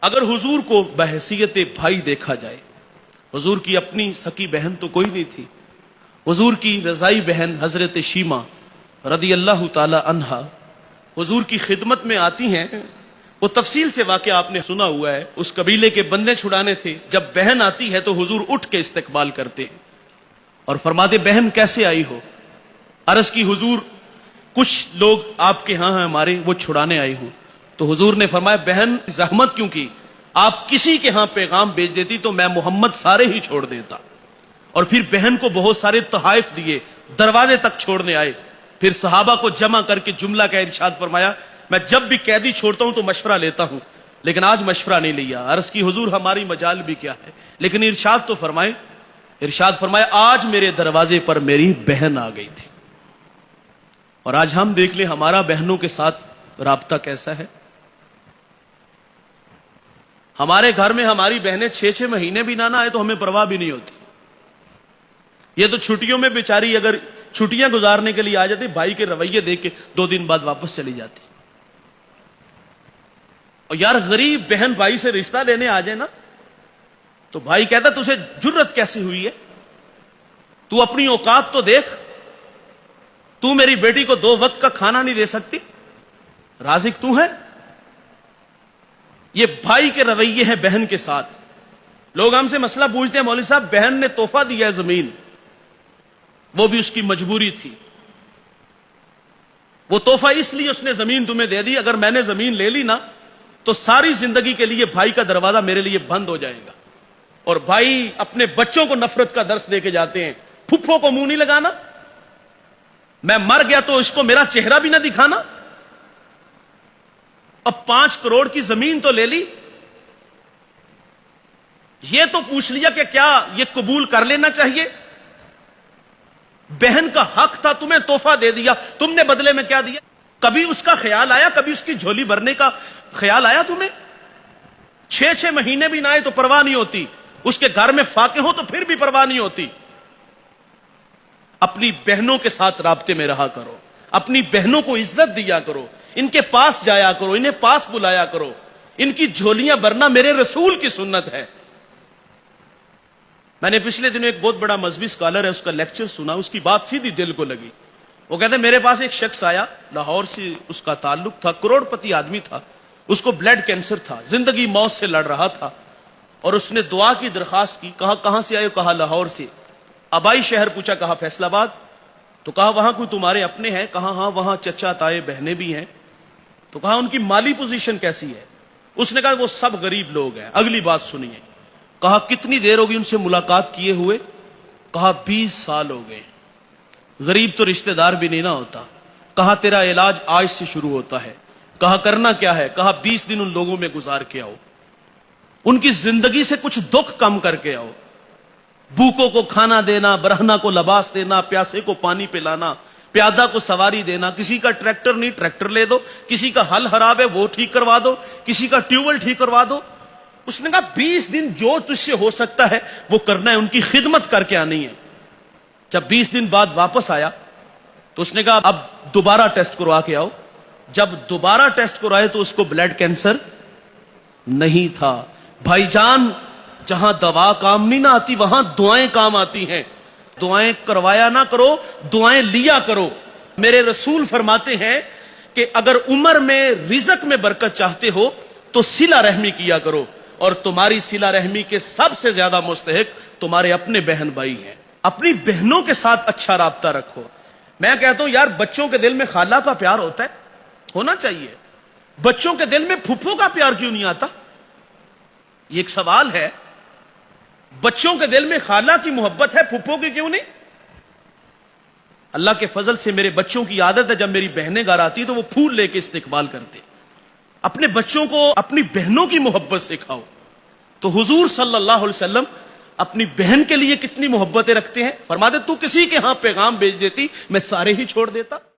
अगर हुजूर को बहैसियत भाई देखा जाए, हुजूर की अपनी सकी बहन तो कोई नहीं थी। हुजूर की रजाई बहन हजरत शीमा रदी अल्लाह ताला अन्हा हुजूर की खिदमत में आती हैं। वो तफसील से वाकया आपने सुना हुआ है। उस कबीले के बंदे छुड़ाने थे। जब बहन आती है तो हुजूर उठ के इस्तकबाल करते हैं और फरमाते, बहन कैसे आई हो? अर्ज की, हुजूर कुछ लोग आपके यहां हैं हमारे, वो छुड़ाने आई हूं। तो हुजूर ने फरमाया, बहन जहमत क्यों की? आप किसी के यहां पैगाम भेज देती तो मैं मोहम्मद सारे ही छोड़ देता। और फिर बहन को बहुत सारे तोहफे दिए, दरवाजे तक छोड़ने आए। फिर सहाबा को जमा करके जुमला का इरशाद फरमाया, मैं जब भी कैदी छोड़ता हूं तो मशवरा लेता हूं, लेकिन आज मशवरा नहीं लिया। अर्ज की, हुजूर हमारी मजाल भी क्या है, लेकिन इरशाद तो फरमाए। इरशाद फरमाए, आज मेरे दरवाजे पर मेरी बहन आ गई थी। और आज हम देख ले हमारा बहनों के साथ राब्ता कैसा है। हमारे घर में हमारी बहनें 6-6 महीने भी ना आए तो हमें परवाह भी नहीं होती। ये तो छुट्टियों में बेचारी अगर छुट्टियां गुजारने के लिए आ जाती, भाई के रवैये देख के 2 दिन बाद वापस चली जाती। और यार गरीब बहन भाई से रिश्ता लेने आ जाए ना तो भाई कहता, तुझे जुर्रत कैसी हुई है? तू अपनी औकात तो देख। तू मेरी बेटी को 2 वक्त का खाना नहीं दे सकती, राजिक तू है। ये भाई के रवैये हैं बहन के साथ। लोग हमसे मसला पूछते हैं, मौलवी साहब बहन ने तोहफा दिया है जमीन, वो भी उसकी मजबूरी थी। वो तोहफा इसलिए उसने जमीन तुम्हें दे दी, अगर मैंने जमीन ले ली ना तो सारी जिंदगी के लिए भाई का दरवाजा मेरे लिए बंद हो जाएगा। और भाई अपने बच्चों को नफरत का दर्स देके जाते हैं, फुफ्फो को मुंह नहीं लगाना, मैं मर गया तो इसको मेरा चेहरा भी ना दिखाना। अब 5 करोड़ की जमीन तो ले ली, ये तो पूछ लिया कि क्या ये कबूल कर लेना चाहिए? बहन का हक था, तुम्हें तोहफा दे दिया, तुमने बदले में क्या दिया? कभी उसका ख्याल आया, कभी उसकी झोली भरने का ख्याल आया तुम्हें? 6-6 महीने भी ना आए तो परवाह नहीं होती, उसके घर में फाके हो तो फिर भी परवाह नहीं होती। अपनी बहनों के साथ राब्ते में रहा करो, अपनी बहनों को इज्जत दिया करो, इनके पास जाया करो, इन्हें पास बुलाया करो। इनकी झोलियां भरना मेरे रसूल की सुन्नत है। मैंने पिछले दिनों एक बहुत बड़ा मजहबी स्कॉलर है, उसका लेक्चर सुना, उसकी बात सीधी दिल को लगी। वो कहते, मेरे पास एक शख्स आया, लाहौर से उसका ताल्लुक था, करोड़पति आदमी था, उसको ब्लड कैंसर था, जिंदगी मौत से लड़ रहा था। और उसने दुआ की दरखास्त की। कहां से आए? कहा लाहौर से। आबाई शहर पूछा, कहा फैसलाबाद। तो कहा वहां कोई तुम्हारे अपने हैं? कहा हां, वहां चचा ताए बहनें भी हैं। तो कहा उनकी माली पोजीशन कैसी है? उसने कहा वो सब गरीब लोग हैं। अगली बात सुनिए। कहा कितनी देर होगी उनसे मुलाकात किए हुए? कहा 20 साल हो गए। गरीब तो रिश्तेदार भी नहीं ना होता। कहा तेरा इलाज आज से शुरू होता है। कहा करना क्या है? कहा 20 दिन उन लोगों में गुजार के आओ, उनकी जिंदगी से कुछ दुख कम करके आओ। भूखों को खाना देना, बरहना को लबास देना, प्यासे को पानी पिलाना, प्यादा को सवारी देना। किसी का ट्रैक्टर नहीं, ट्रैक्टर ले दो। किसी का हल खराब है, वो ठीक करवा दो। किसी का ट्यूबवेल ठीक करवा दो। उसने कहा 20 दिन जो तुझसे हो सकता है वो करना है, उनकी खिदमत करके आनी है। जब 20 दिन बाद वापस आया तो उसने कहा अब दोबारा टेस्ट करवा के आओ। जब दोबारा टेस्ट करवाए तो उसको ब्लड कैंसर नहीं था। भाईजान, जहां दवा काम नहीं ना आती, वहां दुआएं काम आती हैं। दुआएं करवाया ना करो, दुआएं लिया करो। मेरे रसूल फरमाते हैं कि अगर उम्र में, रिज़्क में बरकत चाहते हो तो सिला रहमी किया करो। और तुम्हारी सिला रहमी के सबसे ज्यादा मुस्तहिक तुम्हारे अपने बहन भाई हैं। अपनी बहनों के साथ अच्छा राब्ता रखो। मैं कहता हूं यार, बच्चों के दिल में खाला का प्यार होता है, होना चाहिए। बच्चों के दिल में फुफ्फो का प्यार क्यों नहीं आता? ये एक सवाल है। बच्चों के दिल में खाला की मोहब्बत है, फुफ्फो की क्यों नहीं? अल्लाह के फजल से मेरे बच्चों की आदत है, जब मेरी बहनें घर आती तो वो फूल लेके इस्तकबाल करते। अपने बच्चों को अपनी बहनों की मोहब्बत सिखाओ। तो हुजूर सल्लल्लाहु अलैहि वसल्लम अपनी बहन के लिए कितनी मोहब्बतें रखते हैं। फरमाते, तू किसी के यहां पैगाम भेज देती, मैं सारे ही छोड़ देता।